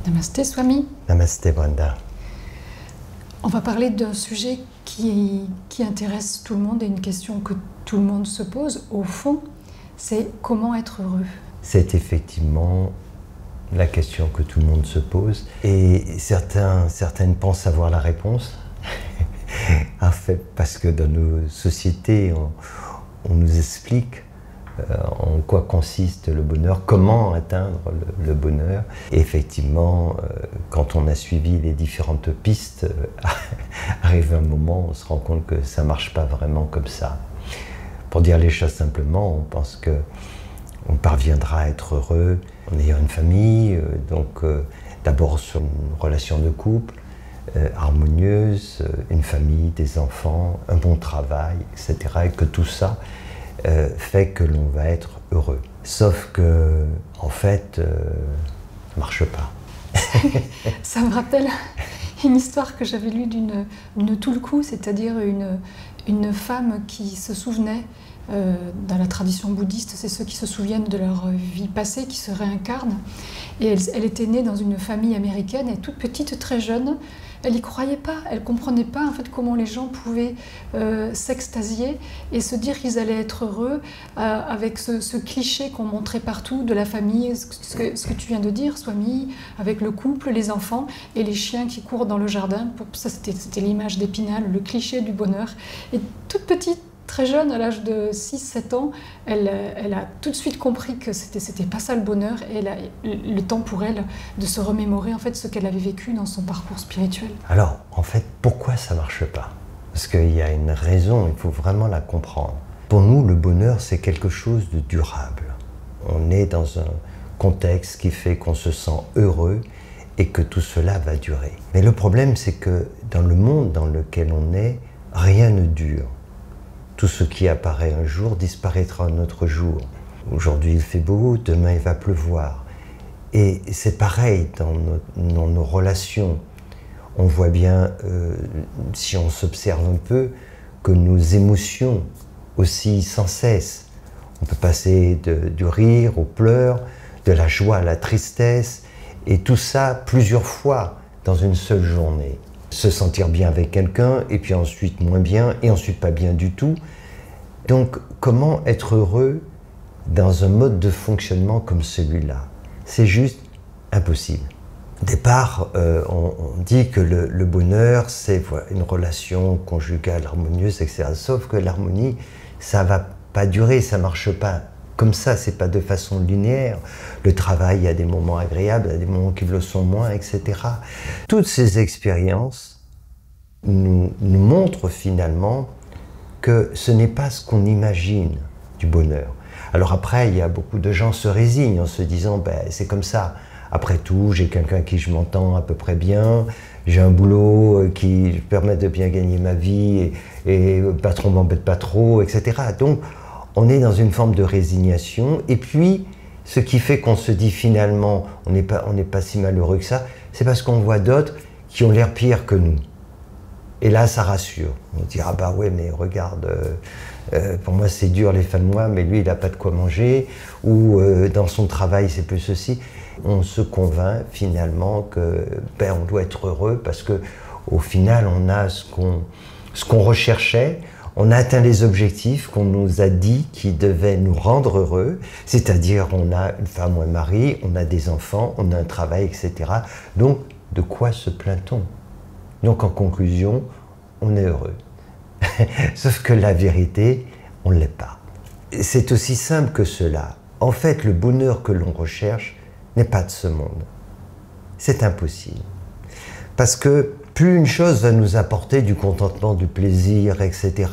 Namasté Swami. Namasté Brenda. On va parler d'un sujet qui intéresse tout le monde et une question que tout le monde se pose. Au fond, c'est comment être heureux. C'est effectivement la question que tout le monde se pose. Et certaines pensent avoir la réponse. En fait, parce que dans nos sociétés, on nous explique en quoi consiste le bonheur, comment atteindre le bonheur. Et effectivement, quand on a suivi les différentes pistes, arrive un moment où on se rend compte que ça ne marche pas vraiment comme ça. Pour dire les choses simplement, on pense qu'on parviendra à être heureux en ayant une famille, d'abord sur une relation de couple, harmonieuse, une famille, des enfants, un bon travail, etc. Et que tout ça fait que l'on va être heureux. Sauf que, en fait, ça ne marche pas. Ça me rappelle une histoire que j'avais lue d'une Tulku, c'est-à-dire une femme qui se souvenait, dans la tradition bouddhiste, c'est ceux qui se souviennent de leur vie passée, qui se réincarnent. Et elle était née dans une famille américaine, et toute petite, très jeune, elle n'y croyait pas, elle ne comprenait pas en fait comment les gens pouvaient s'extasier et se dire qu'ils allaient être heureux avec ce cliché qu'on montrait partout de la famille, ce que tu viens de dire, Swami, avec le couple, les enfants et les chiens qui courent dans le jardin. Ça, c'était l'image d'Épinal, le cliché du bonheur. Et toute petite, très jeune, à l'âge de 6-7 ans, elle a tout de suite compris que c'était pas ça le bonheur, et elle a le temps pour elle de se remémorer en fait ce qu'elle avait vécu dans son parcours spirituel. Alors, en fait, pourquoi ça marche pas? Parce qu'il y a une raison, il faut vraiment la comprendre. Pour nous, le bonheur, c'est quelque chose de durable. On est dans un contexte qui fait qu'on se sent heureux et que tout cela va durer. Mais le problème, c'est que dans le monde dans lequel on est, rien ne dure. Tout ce qui apparaît un jour disparaîtra un autre jour. Aujourd'hui il fait beau, demain il va pleuvoir. Et c'est pareil dans nos relations. On voit bien, si on s'observe un peu, que nos émotions oscillent sans cesse. On peut passer du rire aux pleurs, de la joie à la tristesse, et tout ça plusieurs fois dans une seule journée. Se sentir bien avec quelqu'un, et puis ensuite moins bien, et ensuite pas bien du tout. Donc, comment être heureux dans un mode de fonctionnement comme celui-là? C'est juste impossible. Au départ, on dit que le bonheur, c'est une relation conjugale harmonieuse, etc. Sauf que l'harmonie, ça ne va pas durer, ça ne marche pas comme ça, c'est pas de façon linéaire. Le travail, il y a des moments agréables, il y a des moments qui le sont moins, etc. Toutes ces expériences nous montrent finalement que ce n'est pas ce qu'on imagine du bonheur. Alors après, il y a beaucoup de gens se résignent en se disant ben, c'est comme ça. Après tout, j'ai quelqu'un qui je m'entends à peu près bien, j'ai un boulot qui permet de bien gagner ma vie et le patron m'embête pas trop, etc. Donc, on est dans une forme de résignation. Et puis, ce qui fait qu'on se dit finalement, on n'est pas si malheureux que ça, c'est parce qu'on voit d'autres qui ont l'air pires que nous. Et là, ça rassure. On dit, ah bah ouais, mais regarde, pour moi c'est dur les fins de mois, mais lui il n'a pas de quoi manger, ou dans son travail c'est plus ceci. On se convainc finalement que ben, on doit être heureux parce que au final on a ce qu'on recherchait, on a atteint les objectifs qu'on nous a dit qui devaient nous rendre heureux, c'est-à-dire on a une femme ou un mari, on a des enfants, on a un travail, etc. Donc de quoi se plaint-on? Donc en conclusion, on est heureux. Sauf que la vérité, on ne l'est pas. C'est aussi simple que cela. En fait, le bonheur que l'on recherche n'est pas de ce monde. C'est impossible. Parce que plus une chose va nous apporter du contentement, du plaisir, etc.,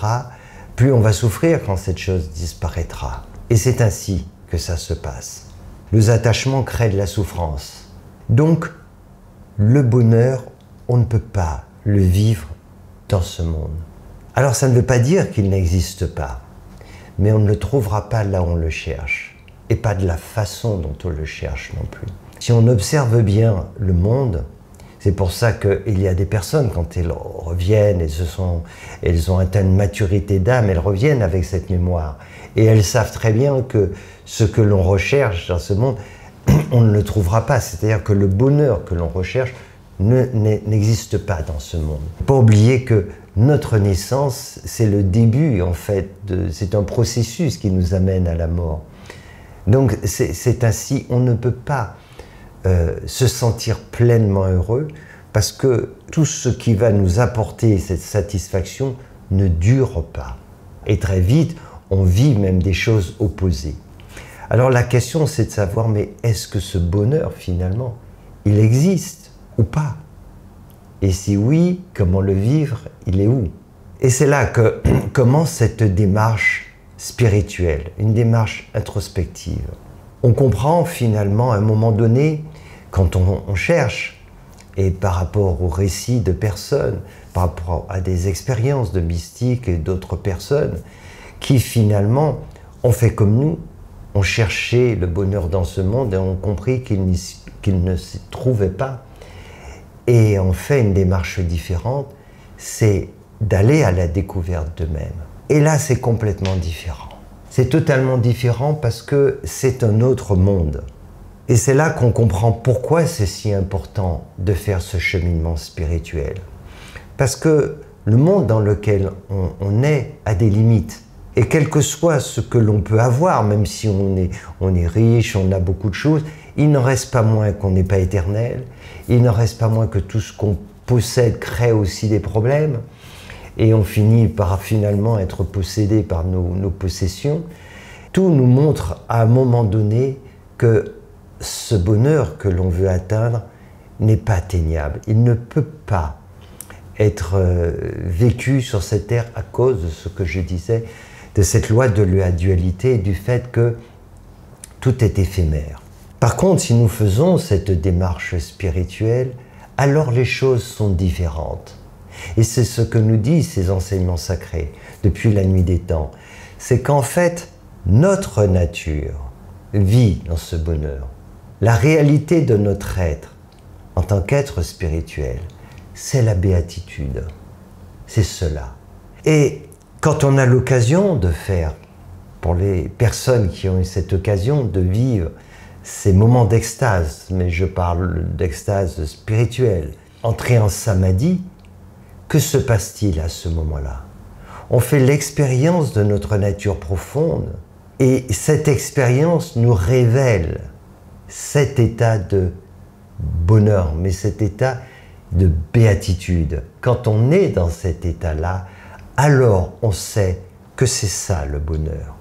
plus on va souffrir quand cette chose disparaîtra. Et c'est ainsi que ça se passe. Les attachements créent de la souffrance. Donc, le bonheur, on ne peut pas le vivre dans ce monde. Alors ça ne veut pas dire qu'il n'existe pas, mais on ne le trouvera pas là où on le cherche, et pas de la façon dont on le cherche non plus. Si on observe bien le monde, c'est pour ça qu'il y a des personnes, quand elles reviennent, elles ont atteint une maturité d'âme, elles reviennent avec cette mémoire. Et elles savent très bien que ce que l'on recherche dans ce monde, on ne le trouvera pas. C'est-à-dire que le bonheur que l'on recherche n'existe pas dans ce monde. Il ne faut pas oublier que notre naissance, c'est le début, en fait, c'est un processus qui nous amène à la mort. Donc c'est ainsi, on ne peut pas se sentir pleinement heureux parce que tout ce qui va nous apporter cette satisfaction ne dure pas. Et très vite, on vit même des choses opposées. Alors la question, c'est de savoir, mais est-ce que ce bonheur, finalement, il existe ou pas? Et si oui, comment le vivre? Il est où? Et c'est là que commence cette démarche spirituelle, une démarche introspective. On comprend finalement à un moment donné, quand on cherche, et par rapport aux récits de personnes, par rapport à des expériences de mystiques et d'autres personnes, qui finalement ont fait comme nous, ont cherché le bonheur dans ce monde et ont compris qu'il ne s'y trouvait pas. Et ont fait une démarche différente, c'est d'aller à la découverte d'eux-mêmes. Et là, c'est complètement différent. C'est totalement différent parce que c'est un autre monde. Et c'est là qu'on comprend pourquoi c'est si important de faire ce cheminement spirituel. Parce que le monde dans lequel on est a des limites. Et quel que soit ce que l'on peut avoir, même si on est riche, on a beaucoup de choses, il n'en reste pas moins qu'on n'est pas éternel, il n'en reste pas moins que tout ce qu'on possède crée aussi des problèmes, et on finit par finalement être possédé par nos possessions. Tout nous montre à un moment donné que ce bonheur que l'on veut atteindre n'est pas atteignable. Il ne peut pas être vécu sur cette terre à cause de ce que je disais, de cette loi de la dualité et du fait que tout est éphémère. Par contre, si nous faisons cette démarche spirituelle, alors les choses sont différentes. Et c'est ce que nous disent ces enseignements sacrés depuis la nuit des temps. C'est qu'en fait, notre nature vit dans ce bonheur. La réalité de notre être, en tant qu'être spirituel, c'est la béatitude. C'est cela. Et quand on a l'occasion de faire, pour les personnes qui ont eu cette occasion de vivre ces moments d'extase, mais je parle d'extase spirituelle, entrer en samadhi, que se passe-t-il à ce moment-là? On fait l'expérience de notre nature profonde et cette expérience nous révèle cet état de bonheur, mais cet état de béatitude. Quand on est dans cet état-là, alors on sait que c'est ça le bonheur.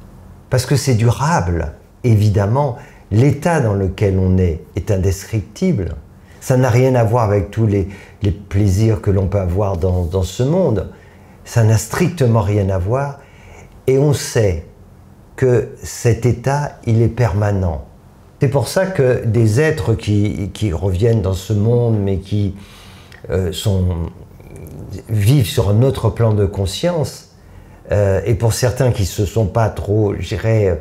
Parce que c'est durable, évidemment, l'état dans lequel on est indescriptible. Ça n'a rien à voir avec tous les plaisirs que l'on peut avoir dans ce monde. Ça n'a strictement rien à voir. Et on sait que cet état, il est permanent. C'est pour ça que des êtres qui reviennent dans ce monde, mais qui vivent sur un autre plan de conscience, et pour certains qui ne se sont pas trop, je dirais,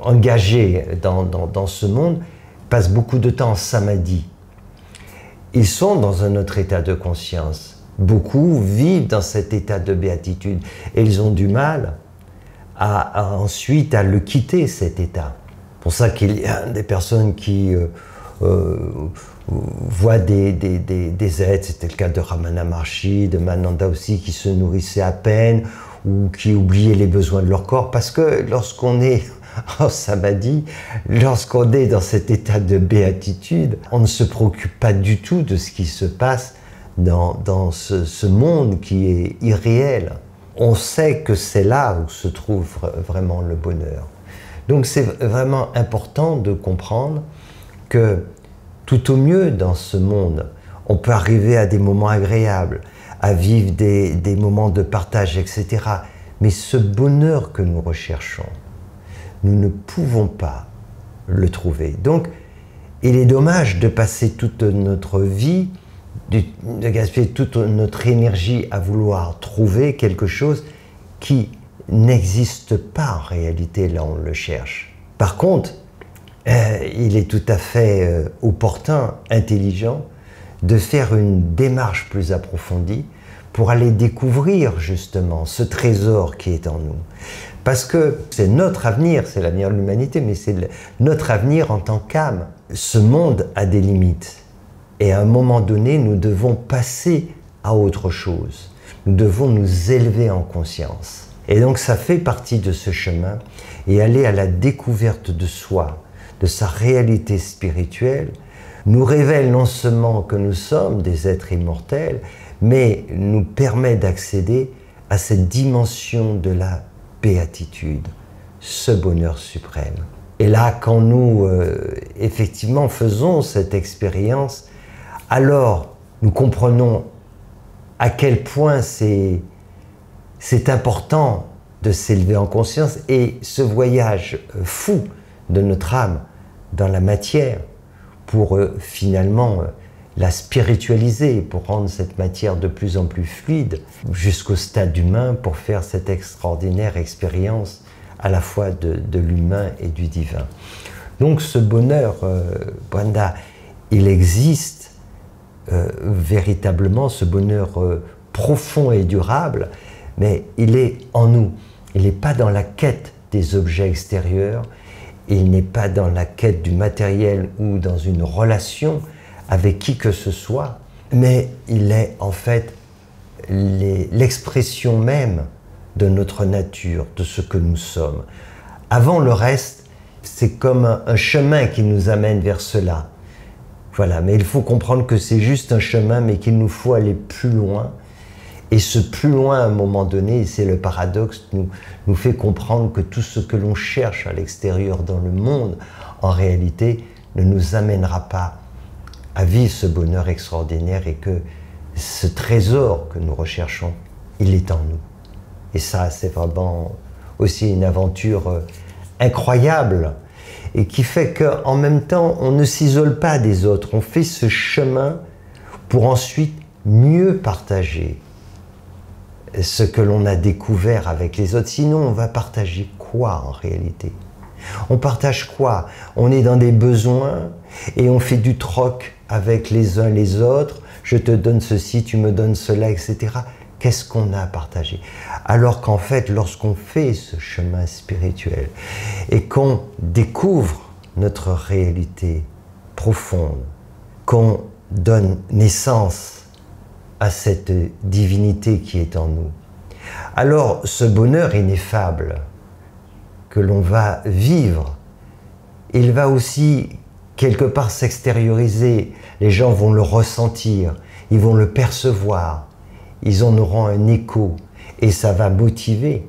engagés dans ce monde, passent beaucoup de temps en samadhi. Ils sont dans un autre état de conscience. Beaucoup vivent dans cet état de béatitude et ils ont du mal ensuite à le quitter, cet état. C'est pour ça qu'il y a des personnes qui voient des êtres, c'était le cas de Ramana Maharshi, de Mananda aussi, qui se nourrissaient à peine ou qui oubliaient les besoins de leur corps, parce que lorsqu'on est en samadhi, lorsqu'on est dans cet état de béatitude, on ne se préoccupe pas du tout de ce qui se passe dans ce monde qui est irréel. On sait que c'est là où se trouve vraiment le bonheur. Donc c'est vraiment important de comprendre que tout au mieux dans ce monde, on peut arriver à des moments agréables, à vivre des moments de partage, etc. Mais ce bonheur que nous recherchons, nous ne pouvons pas le trouver. Donc, il est dommage de passer toute notre vie, de gaspiller toute notre énergie à vouloir trouver quelque chose qui n'existe pas en réalité, là on le cherche. Par contre, il est tout à fait opportun, intelligent, de faire une démarche plus approfondie pour aller découvrir justement ce trésor qui est en nous. Parce que c'est notre avenir, c'est l'avenir de l'humanité, mais c'est notre avenir en tant qu'âme. Ce monde a des limites. Et à un moment donné, nous devons passer à autre chose. Nous devons nous élever en conscience. Et donc ça fait partie de ce chemin et aller à la découverte de soi, de sa réalité spirituelle, nous révèle non seulement que nous sommes des êtres immortels, mais nous permet d'accéder à cette dimension de la béatitude, ce bonheur suprême. Et là, quand nous, effectivement, faisons cette expérience, alors nous comprenons à quel point c'est important de s'élever en conscience, et ce voyage fou de notre âme dans la matière pour finalement la spiritualiser, pour rendre cette matière de plus en plus fluide jusqu'au stade humain, pour faire cette extraordinaire expérience à la fois de l'humain et du divin. Donc ce bonheur, Brenda, il existe véritablement, ce bonheur profond et durable, mais il est en nous. Il n'est pas dans la quête des objets extérieurs, il n'est pas dans la quête du matériel ou dans une relation avec qui que ce soit, mais il est en fait l'expression même de notre nature, de ce que nous sommes. Avant le reste, c'est comme un chemin qui nous amène vers cela. Voilà, mais il faut comprendre que c'est juste un chemin, mais qu'il nous faut aller plus loin. Et ce plus loin, à un moment donné, c'est le paradoxe, nous fait comprendre que tout ce que l'on cherche à l'extérieur dans le monde, en réalité, ne nous amènera pas à vivre ce bonheur extraordinaire, et que ce trésor que nous recherchons, il est en nous. Et ça, c'est vraiment aussi une aventure incroyable, et qui fait qu'en même temps, on ne s'isole pas des autres. On fait ce chemin pour ensuite mieux partager ce que l'on a découvert avec les autres. Sinon, on va partager quoi en réalité? On partage quoi? On est dans des besoins et on fait du troc avec les uns les autres. Je te donne ceci, tu me donnes cela, etc. Qu'est-ce qu'on a à partager? Alors qu'en fait, lorsqu'on fait ce chemin spirituel et qu'on découvre notre réalité profonde, qu'on donne naissance à cette divinité qui est en nous, alors ce bonheur ineffable que l'on va vivre, il va aussi quelque part s'extérioriser. Les gens vont le ressentir, ils vont le percevoir, ils en auront un écho, et ça va motiver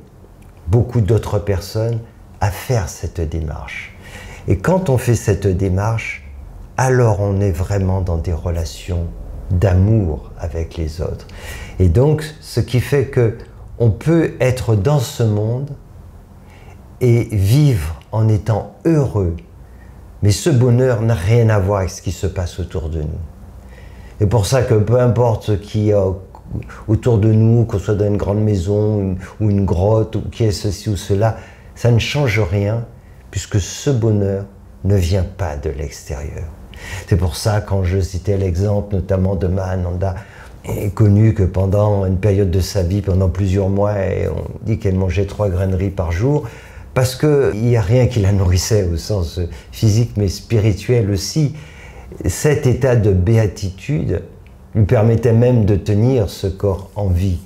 beaucoup d'autres personnes à faire cette démarche. Et quand on fait cette démarche, alors on est vraiment dans des relations d'amour avec les autres. Et donc, ce qui fait que on peut être dans ce monde et vivre en étant heureux. Mais ce bonheur n'a rien à voir avec ce qui se passe autour de nous. C'est pour ça que peu importe ce qu'il y a autour de nous, qu'on soit dans une grande maison ou une grotte, ou qu'il y ait ceci ou cela, ça ne change rien, puisque ce bonheur ne vient pas de l'extérieur. C'est pour ça, quand je citais l'exemple notamment de Mahananda, est connu que pendant une période de sa vie, pendant plusieurs mois, on dit qu'elle mangeait 3 grains de riz par jour, parce qu'il n'y a rien qui la nourrissait au sens physique, mais spirituel aussi. Cet état de béatitude lui permettait même de tenir ce corps en vie.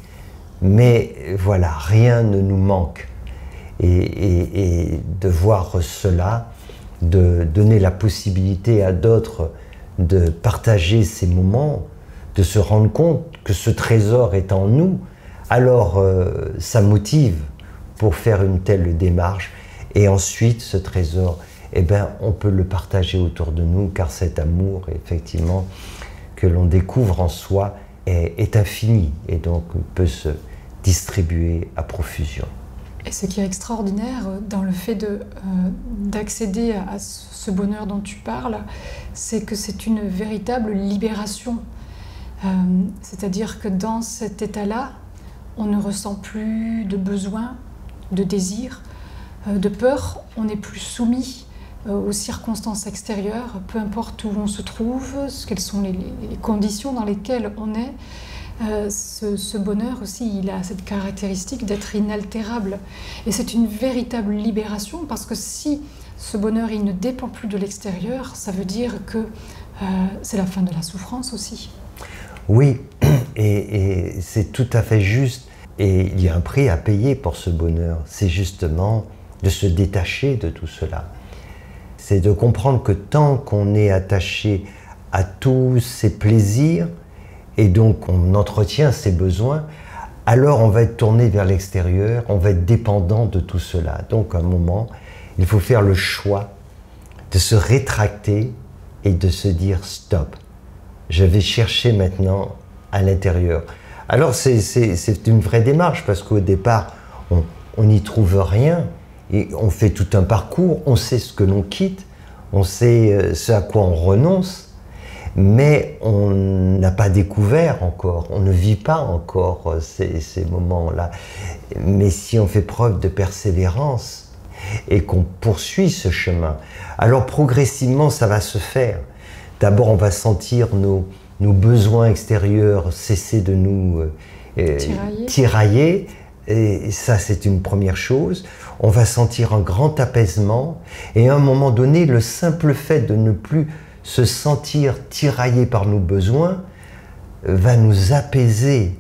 Mais voilà, rien ne nous manque. Et de voir cela, de donner la possibilité à d'autres de partager ces moments, de se rendre compte que ce trésor est en nous, alors ça motive pour faire une telle démarche. Et ensuite, ce trésor, eh ben, on peut le partager autour de nous, car cet amour, effectivement, que l'on découvre en soi est infini, et donc peut se distribuer à profusion. Et ce qui est extraordinaire dans le fait d'accéder à ce bonheur dont tu parles, c'est que c'est une véritable libération. C'est-à-dire que dans cet état-là, on ne ressent plus de besoin, de désir, de peur. On n'est plus soumis aux circonstances extérieures, peu importe où on se trouve, quelles sont les conditions dans lesquelles on est. ce bonheur aussi, il a cette caractéristique d'être inaltérable. Et c'est une véritable libération, parce que si ce bonheur, il ne dépend plus de l'extérieur, ça veut dire que c'est la fin de la souffrance aussi. Oui, et c'est tout à fait juste. Et il y a un prix à payer pour ce bonheur. C'est justement de se détacher de tout cela. C'est de comprendre que tant qu'on est attaché à tous ces plaisirs, et donc on entretient ses besoins, alors on va être tourné vers l'extérieur, on va être dépendant de tout cela. Donc à un moment, il faut faire le choix de se rétracter et de se dire stop. Je vais chercher maintenant à l'intérieur. Alors c'est une vraie démarche, parce qu'au départ, on n'y trouve rien, et on fait tout un parcours, on sait ce que l'on quitte, on sait ce à quoi on renonce, mais on n'a pas découvert encore, on ne vit pas encore ces moments-là. Mais si on fait preuve de persévérance et qu'on poursuit ce chemin, alors progressivement ça va se faire. D'abord, on va sentir nos besoins extérieurs cesser de nous tirailler. Et ça, c'est une première chose. On va sentir un grand apaisement. Et à un moment donné, le simple fait de ne plus se sentir tiraillé par nos besoins va nous apaiser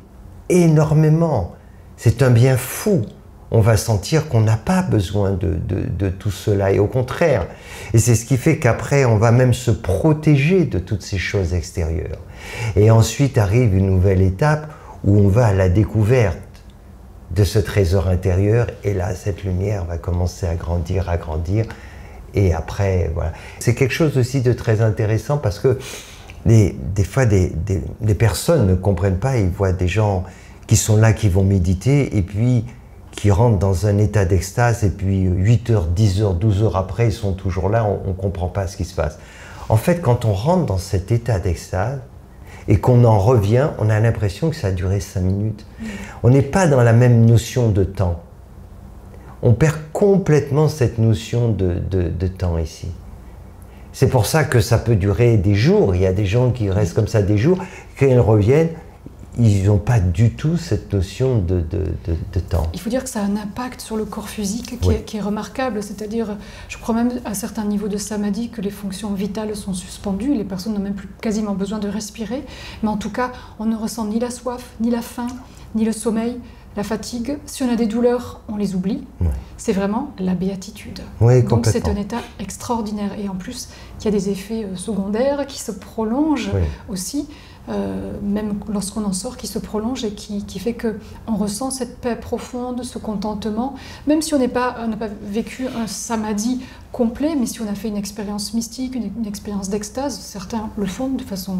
énormément. C'est un bien fou. On va sentir qu'on n'a pas besoin de tout cela, et au contraire. Et c'est ce qui fait qu'après, on va même se protéger de toutes ces choses extérieures. Et ensuite arrive une nouvelle étape où on va à la découverte de ce trésor intérieur, et là, cette lumière va commencer à grandir, et après, voilà. C'est quelque chose aussi de très intéressant, parce que des fois, des personnes ne comprennent pas, ils voient des gens qui sont là, qui vont méditer, et puis qui rentrent dans un état d'extase, et puis 8 heures, 10 heures, 12 heures après, ils sont toujours là, on ne comprend pas ce qui se passe. En fait, quand on rentre dans cet état d'extase, et qu'on en revient, on a l'impression que ça a duré 5 minutes. On n'est pas dans la même notion de temps. On perd complètement cette notion de temps ici. C'est pour ça que ça peut durer des jours. Il y a des gens qui restent comme ça des jours, quand ils reviennent, ils n'ont pas du tout cette notion de temps. Il faut dire que ça a un impact sur le corps physique qui est remarquable. C'est-à-dire, je crois même à certains niveaux de samadhi que les fonctions vitales sont suspendues. Les personnes n'ont même plus quasiment besoin de respirer. Mais en tout cas, on ne ressent ni la soif, ni la faim, ni le sommeil, la fatigue. Si on a des douleurs, on les oublie. Ouais. C'est vraiment la béatitude. Oui, donc c'est un état extraordinaire. Et en plus, il y a des effets secondaires qui se prolongent aussi. Même lorsqu'on en sort, qui se prolonge et qui fait qu'on ressent cette paix profonde, ce contentement, même si on n'a pas vécu un samadhi complet, mais si on a fait une expérience mystique, une expérience d'extase, certains le font de façon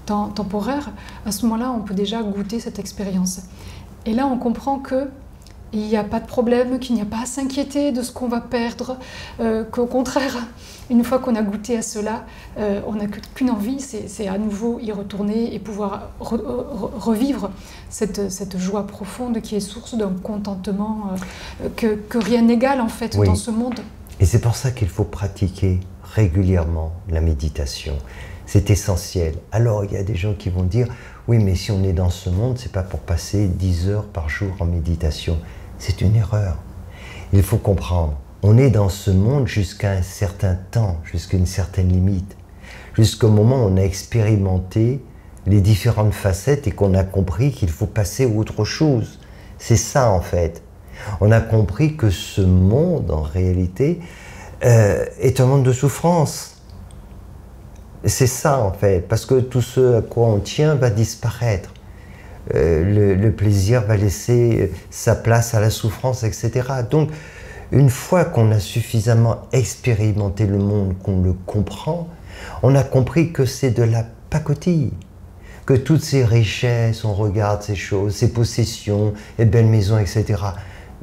temporaire, à ce moment-là, on peut déjà goûter cette expérience. Et là, on comprend qu'il n'y a pas de problème, qu'il n'y a pas à s'inquiéter de ce qu'on va perdre, qu'au contraire, une fois qu'on a goûté à cela, on n'a qu'une envie, c'est à nouveau y retourner et pouvoir revivre cette joie profonde qui est source d'un contentement que rien n'égale en fait dans ce monde. Et c'est pour ça qu'il faut pratiquer régulièrement la méditation. C'est essentiel. Alors il y a des gens qui vont dire « Oui, mais si on est dans ce monde, c'est pas pour passer 10 heures par jour en méditation. » C'est une erreur. Il faut comprendre. On est dans ce monde jusqu'à un certain temps, jusqu'à une certaine limite, jusqu'au moment où on a expérimenté les différentes facettes et qu'on a compris qu'il faut passer à autre chose. C'est ça en fait. On a compris que ce monde, en réalité, est un monde de souffrance. C'est ça en fait, parce que tout ce à quoi on tient va disparaître. Le plaisir va laisser sa place à la souffrance, etc. Donc, une fois qu'on a suffisamment expérimenté le monde, qu'on le comprend, on a compris que c'est de la pacotille, que toutes ces richesses, on regarde ces choses, ces possessions, les belles maisons, etc.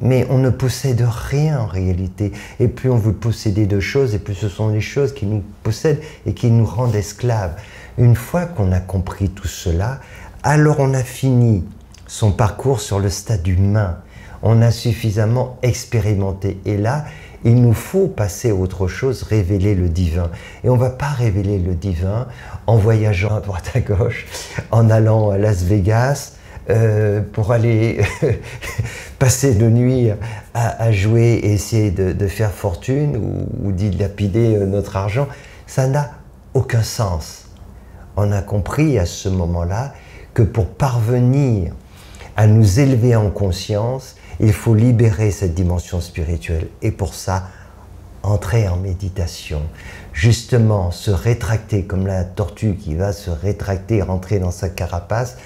Mais on ne possède rien en réalité. Et plus on veut posséder de choses, et plus ce sont les choses qui nous possèdent et qui nous rendent esclaves. Une fois qu'on a compris tout cela, alors on a fini son parcours sur le stade humain. On a suffisamment expérimenté. Et là, Il nous faut passer à autre chose, révéler le divin. Et on ne va pas révéler le divin en voyageant à droite à gauche, en allant à Las Vegas, pour aller passer de nuit à jouer et essayer de faire fortune ou dilapider notre argent. Ça n'a aucun sens. On a compris à ce moment-là que pour parvenir à nous élever en conscience, il faut libérer cette dimension spirituelle. Et pour ça, entrer en méditation. Justement, se rétracter, comme la tortue qui va se rétracter, rentrer dans sa carapace.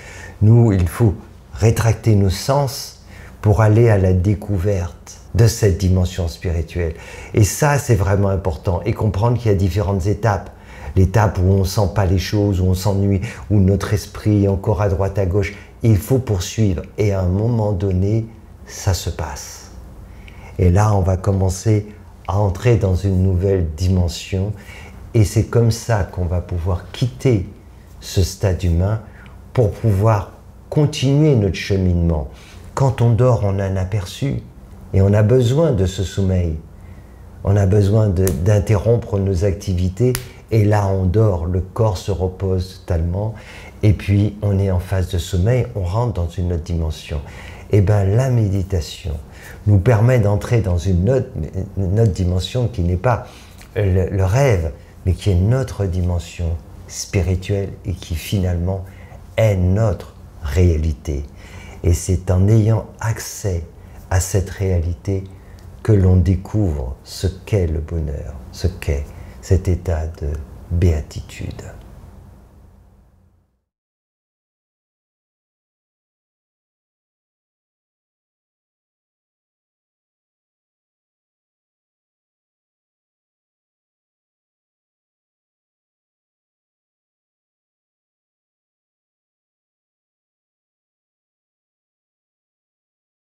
Nous, il faut rétracter nos sens pour aller à la découverte de cette dimension spirituelle. Et ça, c'est vraiment important. Et comprendre qu'il y a différentes étapes. L'étape où on ne sent pas les choses, où on s'ennuie, où notre esprit est encore à droite, à gauche. Il faut poursuivre. Et à un moment donné, ça se passe. Et là, on va commencer à entrer dans une nouvelle dimension. Et c'est comme ça qu'on va pouvoir quitter ce stade humain pour pouvoir continuer notre cheminement. Quand on dort, on a un aperçu. Et on a besoin de ce sommeil. On a besoin d'interrompre nos activités. Et là, on dort, le corps se repose totalement. Et puis, on est en phase de sommeil, on rentre dans une autre dimension. Et bien, la méditation nous permet d'entrer dans une autre dimension qui n'est pas le rêve, mais qui est notre dimension spirituelle et qui finalement est notre réalité. Et c'est en ayant accès à cette réalité que l'on découvre ce qu'est le bonheur, ce qu'est cet état de béatitude.